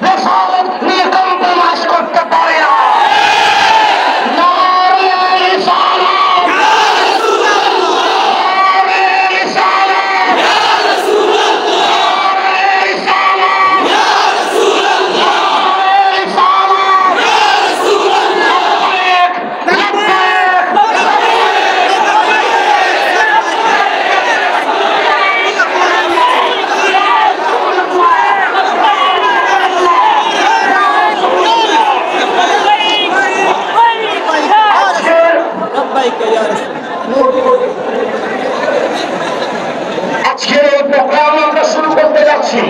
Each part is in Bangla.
রেসালত নিয়ে কম্প্রোমাইজ করতে পারে না। আজকের এই প্রোগ্রাম আমরা শুরু করতে যাচ্ছি।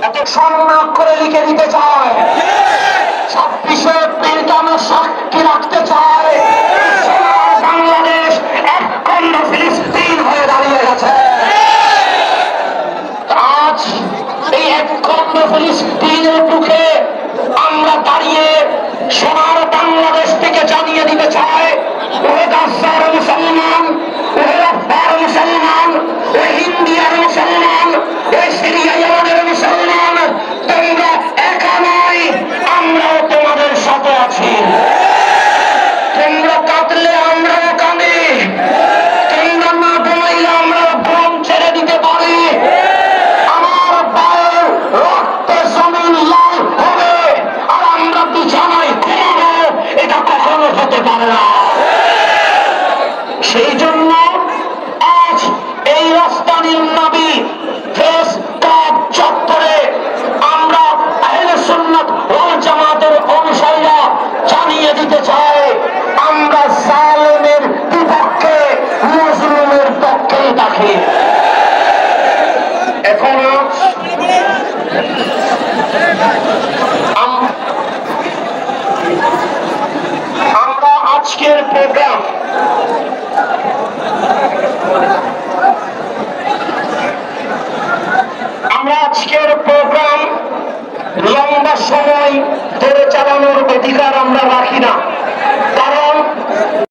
এত সম্মান করে লিখে দিতে চায়, 26শে এপ্রিলকে আমরা সাক্ষী রাখতে চাই। বাংলাদেশ এক খণ্ড ফিলিস্তিন হয়ে দাঁড়িয়ে গেছে। আজ এই এক খণ্ড ফিলিস্তিনের মুখে আমরা দাঁড়িয়ে সোনার বাংলাদেশ থেকে জানিয়ে দিতে চাই, ওহে গাজার মুসলমান, ওহে রাফার মুসলমান, ওহে ইন্ডিয়ার মুসলমান, ওহে সিরিয়া ইরানের মুসলমান, তোমরা একা নয়, আমরাও তোমাদের সাথে আছি। তোমরা কাঁদলে আমরাও কাঁদি, তোমরা না ঘুমাইলে আমরা ঘুম ছেড়ে দিতে পারি। আমার পায়ের রক্তে জমিন লাল হবে আর আমরা বিছানায় ঘুমাবো, এটা কখনো হতে পারে না। সেই জন্য আজ এই রাস্তানির নবী ফেস ক্লাব চত্বরে আমরা আহলে সুন্নাত ওয়াল জামাতের অনুসারীরা জানিয়ে দিতে চাই, আমরা জালেমের বিপক্ষে, মজলুমের পক্ষে থাকি। এখন আমরা আজকের প্রোগ্রাম লম্বা সময় ধরে চালানোর অধিকার আমরা রাখি না।